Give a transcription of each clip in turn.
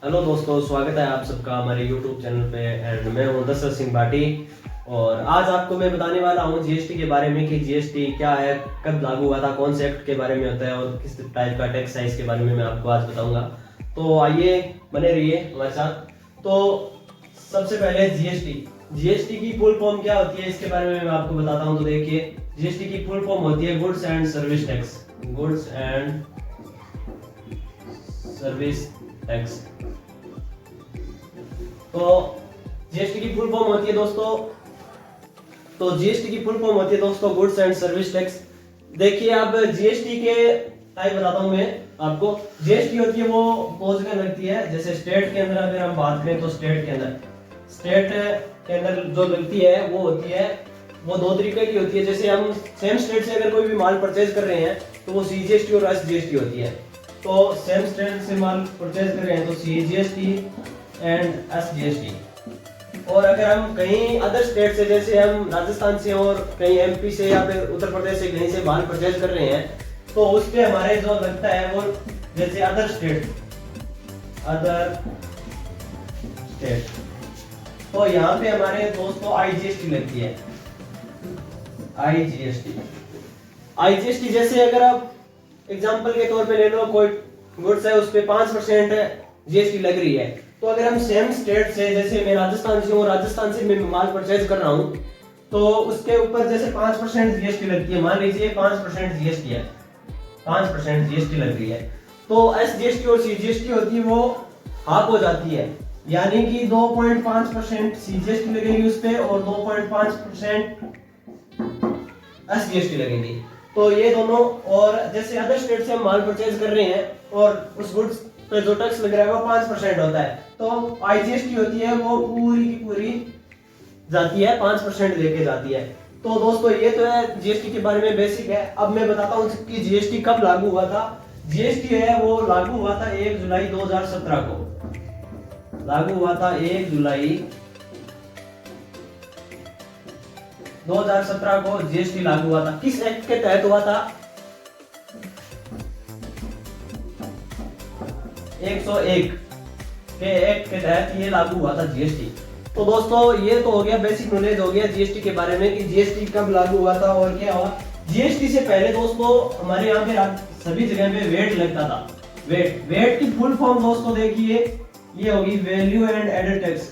Hello दोस्तों, स्वागत है आप सबका हमारे YouTube चैनल पे। एंड मैं हूं दशरथ सिंह भाटी और आज आपको मैं बताने वाला हूं जीएसटी के बारे में कि जीएसटी क्या है, कब लागू हुआ था, कौन से एक्ट के बारे में होता है और किस टाइप का टैक्स है, इसके बारे में मैं आपको आज बताऊंगा। तो आइए बने रहिए हमारे साथ। तो सबसे पहले जीएसटी की फुल फॉर्म क्या होती है इसके बारे में मैं आपको बताता हूँ। तो देखिए, जीएसटी की फुल फॉर्म होती है goods and service tax. Goods and service tax. तो जीएसटी की फुल फॉर्म होती है दोस्तों गुड्स एंड सर्विस टैक्स। देखिए, अब जीएसटी के टाइप बताता हूं मैं आपको। जीएसटी होती है वो दो जगह लगती है। जैसे स्टेट के अंदर अगर हम बात करें तो स्टेट के अंदर जो लगती है वो होती है, वो दो तरीके की होती है। जैसे हम सेम स्टेट से अगर कोई भी माल परचेज कर रहे हैं तो वो सीजीएसटी और एसजीएसटी होती है। तो सेम स्टेट से माल परचेज कर रहे हैं तो सीजीएसटी एंड एसजीएसटी। और अगर हम कहीं अदर स्टेट से, जैसे हम राजस्थान से और कहीं एमपी से या फिर उत्तर प्रदेश से कहीं से माल परचेज कर रहे हैं तो उस पे हमारे जो लगता है वो, जैसे अदर स्टेट, तो यहाँ पे हमारे दोस्तों आईजीएसटी लगती है। आईजीएसटी जैसे अगर आप एग्जांपल के तौर पे ले लो, कोई गुड्स है उस पे 5% जीएसटी लग रही है। तो अगर हम सेम स्टेट से, जैसे मैं राजस्थान से हूँ, राजस्थान से मैं माल परचेज कर रहा हूँ तो उसके ऊपर जैसे 5% जीएसटी लगती है। मान लीजिए 5% जीएसटी है, 5% जीएसटी लग रही है। तो एसजीएसटी और सीजीएसटी होती है वो हाफ हो जाती है, यानी कि 2.5% सीजीएसटी लगेगी उस पे और 2.5% एसजीएसटी लगेगी। तो ये दोनों, और जैसे अदर स्टेट से हम माल परचेज कर रहे हैं और उस गुड्स पे जो टैक्स लग रहा है वो 5% होता है, तो आईजीएसटी होती है वो पूरी की पूरी जाती है, 5% लेके जाती है। तो दोस्तों ये तो है जीएसटी के बारे में बेसिक है। अब मैं बताता हूँ कि जीएसटी कब लागू हुआ था। जीएसटी है वो लागू हुआ था 1 जुलाई 2017 को। लागू हुआ था 1 जुलाई 2017 को जीएसटी लागू हुआ था। किस एक्ट के तहत हुआ था? 101 के एक्ट के तहत ये लागू हुआ था जीएसटी। तो दोस्तों ये तो हो गया, बेसिक नॉलेज हो गया जीएसटी के बारे में कि जीएसटी कब लागू हुआ था और क्या हुआ। जीएसटी से पहले दोस्तों हमारे यहाँ पे सभी जगह पे वेट लगता था। वेट की फुल फॉर्म दोस्तों देखिए, ये होगी value and added tax.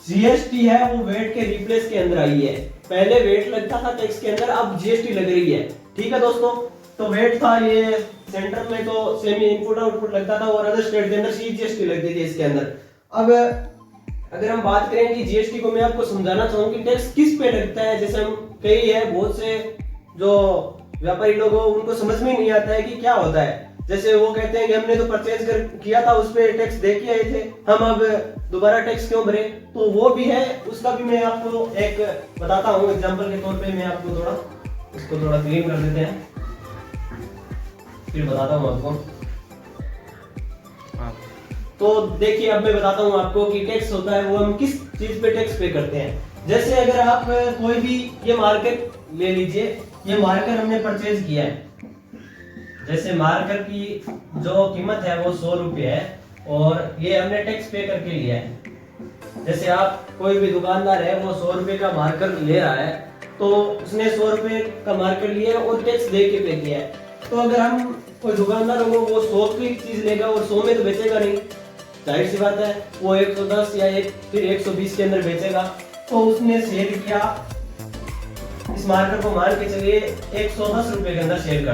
GST है वो वेट के रिप्लेस के अंदर आई है। पहले वेट लगता था टैक्स के अंदर, अब जीएसटी लग रही है। ठीक है दोस्तों, तो वेट था ये सेंट्रल में, तो सेमी इनपुट आउटपुट लगता था और अदर स्टेट के अंदर सीजीएसटी लगती थी इसके अंदर। अब अगर हम बात करें कि जीएसटी को मैं आपको समझाना चाहूँ कि टैक्स किस पे लगता है। जैसे हम कई है, बहुत से जो व्यापारी लोग हो उनको समझ में नहीं आता है कि क्या होता है। जैसे वो कहते हैं कि हमने तो परचेज किया था, उस पे टैक्स दे के आए थे, हम अब दोबारा टैक्स क्यों भरे। तो वो भी है, उसका भी मैं आपको एक बताता हूँ एग्जांपल के तौर पे। मैं आपको थोड़ा क्लीन कर देते हैं, फिर बताता हूँ आपको। तो देखिए, अब मैं बताता हूँ आपको कि टैक्स होता है वो हम किस चीज पे टैक्स पे करते हैं। जैसे अगर आप कोई भी, ये मार्कर ले लीजिए, ये मार्कर हमने परचेज किया है। जैसे मार्कर की जो कीमत है वो 100 रुपये है और ये हमने टैक्स पे करके लिया है। जैसे आप कोई भी दुकानदार है वो 100 रुपये का मार्कर ले रहा है, तो उसने 100 रुपये का मार्कर लिया और टैक्स दे के पे किया है। तो अगर हम कोई दुकानदार होगा वो 100 की चीज लेगा और 100 में तो बेचेगा नहीं, जाहिर सी बात है, वो 110 या फिर 120 के अंदर बेचेगा। तो उसने सेल किया, इस मार्कर को मान के चलिए 110 रुपए के अंदर सेल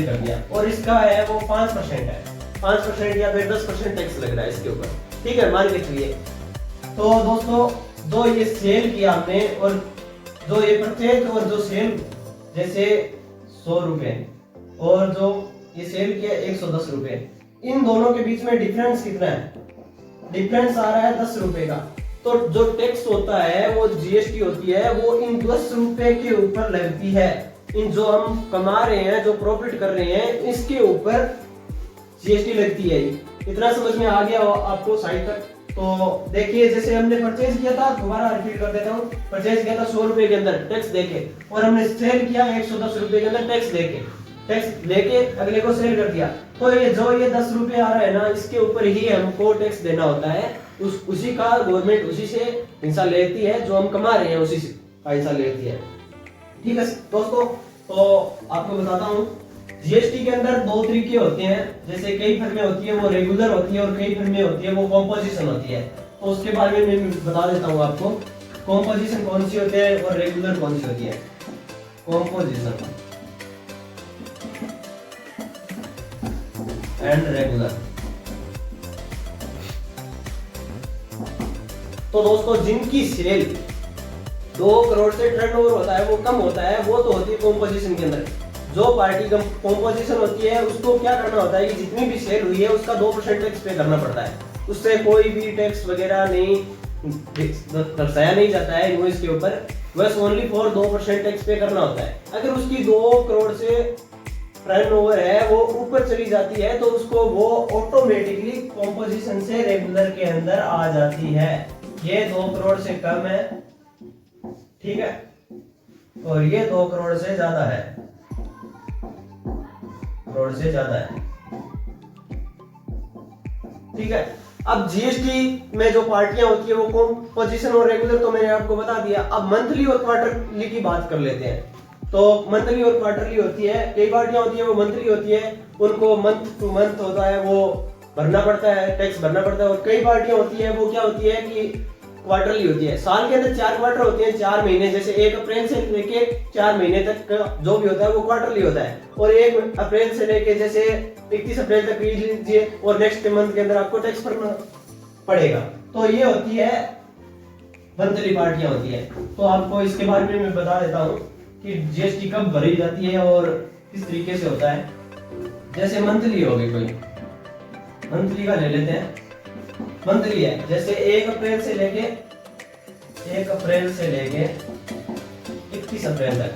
कर दिया और इसका है वो 5% है, 5% या फिर 10% टैक्स लग रहा है इसके ऊपर। ठीक है, मान के चलिए। तो दोस्तों जो ये सेल किया हमने और जो ये परचेज और जो सेल, जैसे 100 रुपए और जो ये सेल किया 110 रुपए, इन दोनों के बीच में डिफरेंस कितना है? डिफरेंस आ रहा है 10 रुपए का। तो जो टैक्स होता है वो जीएसटी होती है वो इन 10 रुपए के ऊपर लगती है। इन जो हम कमा रहे हैं, जो प्रॉफिट कर रहे हैं, इसके ऊपर जीएसटी लगती है। इतना समझ में आ गया आपको साइड तक? तो देखिए जैसे हमने परचेज किया था, दोबारा रिपीट कर देता हूँ, परचेज किया था 100 रुपए के अंदर टैक्स देके, और हमने सेल किया 110 रुपए के अंदर टैक्स देके, टैक्स लेके अगले को सेल कर दिया। तो ये जो ये 10 रुपए आ रहा है ना, इसके ऊपर ही हमको टैक्स देना होता है। उसी का गवर्नमेंट उसी से हिस्सा लेती है, जो हम कमा रहे हैं उसी से हिस्सा लेती है। ठीक है दोस्तों, तो आपको बताता हूँ जीएसटी के अंदर दो तरीके होते हैं। जैसे कई फर्में होती है वो रेगुलर होती है, और कई फर्में होती है वो कॉम्पोजिशन होती है। तो उसके बारे में मैं बता देता हूँ आपको, कॉम्पोजिशन कौन सी होती है और रेगुलर कौन सी होती है। Composition and regular. तो दोस्तों जिनकी सेल 2 करोड़ से टर्नओवर होता है, वो कम होता है, वो तो होती है कॉम्पोजिशन के अंदर। जो पार्टी कॉम्पोजिशन होती है उसको क्या करना होता है कि जितनी भी सेल हुई है उसका 2% टैक्स पे करना पड़ता है। उससे कोई भी टैक्स वगैरह नहीं दर्शाया नहीं जाता है इनवॉइस के ऊपर, बस ओनली फॉर 2% टैक्स पे करना होता है। अगर उसकी 2 करोड़ से टर्नओवर है वो ऊपर चली जाती है, तो उसको वो ऑटोमेटिकली कॉम्पोजिशन से रेगुलर के अंदर आ जाती है। ये 2 करोड़ से कम है, ठीक है, और ये 2 करोड़ से ज्यादा है, करोड़ से ज्यादा है, ठीक है। अब जीएसटी में जो पार्टियां होती है वो कॉम्पोजिशन और रेगुलर तो मैंने आपको बता दिया। अब मंथली और क्वार्टरली की बात कर लेते हैं। तो मंथली और क्वार्टरली होती है, कई पार्टियां होती है वो मंथली होती है, उनको मंथ टू मंथ होता है वो भरना पड़ता है, टैक्स भरना पड़ता है। और कई पार्टियां होती है वो क्या होती है कि क्वार्टरली होती है। साल के अंदर 4 क्वार्टर होते हैं, 4 महीने, जैसे 1 अप्रैल से लेके 4 महीने तक का जो भी होता है वो क्वार्टरली होता है। और 1 अप्रैल से लेके जैसे 31 अप्रैल तक लीजिए, और नेक्स्ट मंथ के अंदर आपको टैक्स भरना पड़ेगा। तो ये होती है मंथली पार्टियां होती है। तो आपको इसके बारे में मैं बता देता हूँ कि जीएसटी कब भरी जाती है और किस तरीके से होता है। जैसे मंथली होगी, कोई मंथली का ले लेते हैं। मंथली है जैसे 1 अप्रैल से लेके 31 अप्रैल तक,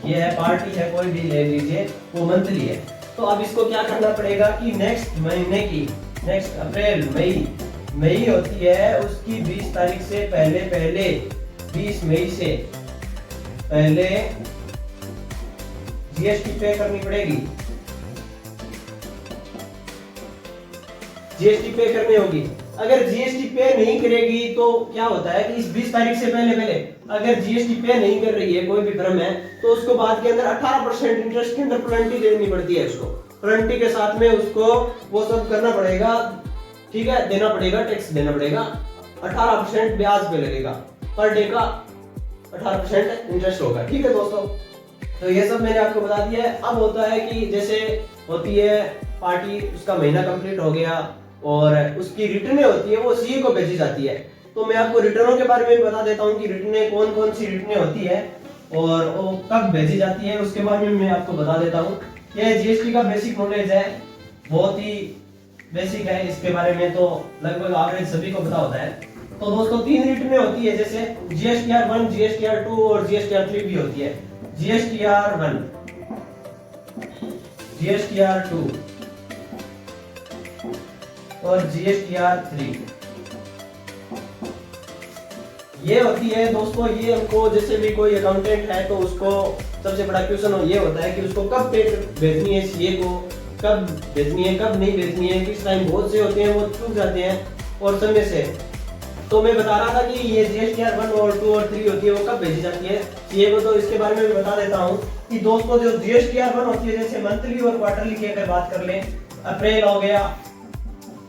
ये है पार्टी है, कोई भी ले लीजिए, वो मंथली है। तो अब इसको क्या करना पड़ेगा कि नेक्स्ट महीने की, नेक्स्ट अप्रैल मई होती है, उसकी 20 तारीख से पहले 20 मई से पहले जीएसटी पे करनी पड़ेगी, जीएसटी पे करनी होगी। अगर जीएसटी पे नहीं करेगी तो क्या होता है कि इस 20 तारीख से पहले अगर जीएसटी पे नहीं कर रही है कोई भी फर्म है, तो उसको बाद के अंदर 18% इंटरेस्ट के अंदर पेनल्टी देनी पड़ती है। उसको पेनल्टी के साथ में उसको वो सब करना पड़ेगा, ठीक है, देना पड़ेगा, टैक्स देना पड़ेगा। 18% ब्याज पे लगेगा, पर डे का 18% इंटरेस्ट होगा, ठीक है दोस्तों। तो ये सब मैंने आपको बता दिया है। अब होता है कि जैसे होती है पार्टी, उसका महीना कंप्लीट हो गया और उसकी रिटर्नें होती है वो सीए को भेजी जाती है। तो मैं आपको रिटर्नों के बारे में बता देता हूँ कि रिटर्नें कौन कौन सी रिटर्नें होती है और वो कब भेजी जाती है, उसके बारे में मैं आपको बता देता हूँ। ये जीएसटी का बेसिक नॉलेज है, बहुत ही बेसिक है, इसके बारे में तो लगभग एवरेज सभी को पता होता है। तो दोस्तों 3 रिटर्नें होती है, जैसे जीएसटीआर 1, जीएसटीआर 2 और जीएसटीआर 3 भी होती है। जीएसटीआर 1, जीएसटीआर 2 और जीएसटीआर 3 ये होती है दोस्तों। ये हमको जैसे भी कोई अकाउंटेंट है तो उसको सबसे बड़ा क्वेश्चन ये होता है कि उसको कब पे भेजनी है सीए को, कब भेजनी है, कब नहीं भेजनी है, किस टाइम। बहुत से होते हैं वो चूक जाते हैं और समय से। तो मैं बता रहा था कि ये जीएसटीआर 1 और 2 और 3 होती है वो कब भेजी जाती है सीए को, तो इसके बारे में बता देता हूँ कि दोस्तों जो जीएसटीआर 1 होती है, जैसे मंथली और क्वार्टरली की अगर बात कर लें, अप्रैल हो गया,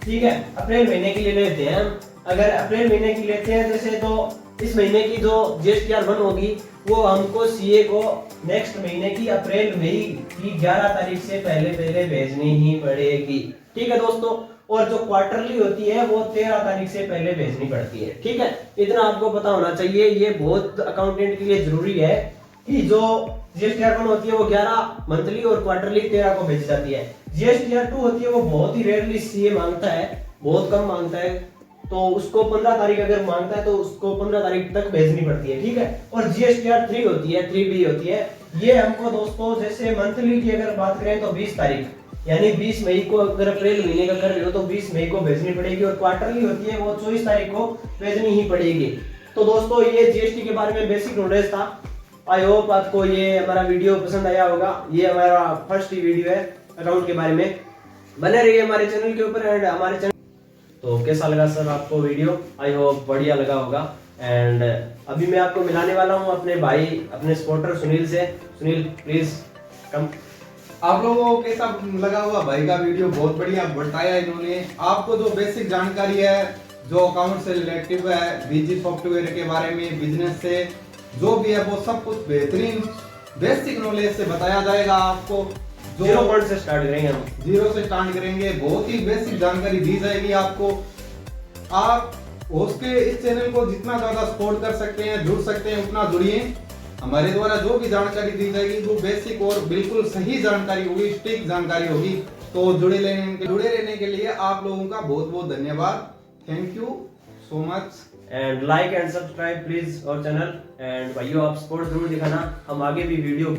ठीक है, अप्रैल महीने के लिए लेते हैं हम। अगर अप्रैल महीने की लेते हैं जैसे, तो इस महीने की जो जीएसटीआर 1 होगी वो हमको सीए को नेक्स्ट महीने की अप्रैल मई की 11 तारीख से पहले भेजनी ही पड़ेगी, ठीक है दोस्तों। और जो क्वार्टरली होती है वो 13 तारीख से पहले भेजनी पड़ती है, ठीक है। इतना आपको पता होना चाहिए, ये बहुत अकाउंटेंट के लिए जरूरी है कि जो जीएसटीआर 1 होती है वो 11 मंथली और क्वार्टरली 13 को भेजी जाती है। जीएसटीआर 2 होती है वो बहुत ही रेयरली सीए मांगता है, बहुत कम मांगता है, तो उसको 15 तारीख अगर मांगता है तो उसको 15 तारीख तक भेजनी पड़ती है, ठीक है। और जीएसटीआर 3 होती है, 3B होती है, ये हमको दोस्तों जैसे मंथली की अगर बात करें तो 20 तारीख, यानी 20 मई को अगर अप्रैल महीने का कर रहे हो तो 20 मई को भेजनी पड़ेगी, और क्वार्टरली होती है वो 24 तारीख को भेजनी ही पड़ेगी। तो दोस्तों ये जीएसटी के बारे में बेसिक नॉलेज था। आई होप आपको ये हमारा वीडियो पसंद आया होगा। ये हमारा फर्स्ट ही वीडियो है अकाउंट के बारे में। बने रहिए हमारे चैनल के ऊपर एंड हमारे चैनल। तो कैसा लगा सर आपको वीडियो? आई होप बढ़िया लगा होगा। एंड अभी मैं आपको मिलाने वाला हूँ अपने भाई, अपने सपोर्टर सुनील से। Sunil please come. आप लोगों को कैसा लगा हुआ भाई का वीडियो? बहुत बढ़िया बताया इन्होंने। आपको जो बेसिक जानकारी है, जो अकाउंट से रिलेटिव है, बीजी सॉफ्टवेयर के बारे में, बिजनेस से जो भी है, वो सब कुछ बेहतरीन बेसिक नॉलेज से बताया जाएगा आपको। जो 0 पॉइंट से स्टार्ट करेंगे हम, 0 से स्टार्ट करेंगे। बहुत ही बेसिक जानकारी दी जाएगी आपको। आप उसके इस चैनल को जितना ज्यादा सपोर्ट कर सकते हैं, जुड़ सकते हैं, उतना जुड़िए। हमारे द्वारा जो भी जानकारी दी जाएगी वो बेसिक और बिल्कुल सही जानकारी होगी, सटीक जानकारी होगी। तो जुड़े रहने के लिए आप लोगों का बहुत बहुत धन्यवाद। Thank you so much. And like and subscribe please और चैनल। एंड भाइयों आप सपोर्ट जरूर दिखाना, हम आगे भी वीडियो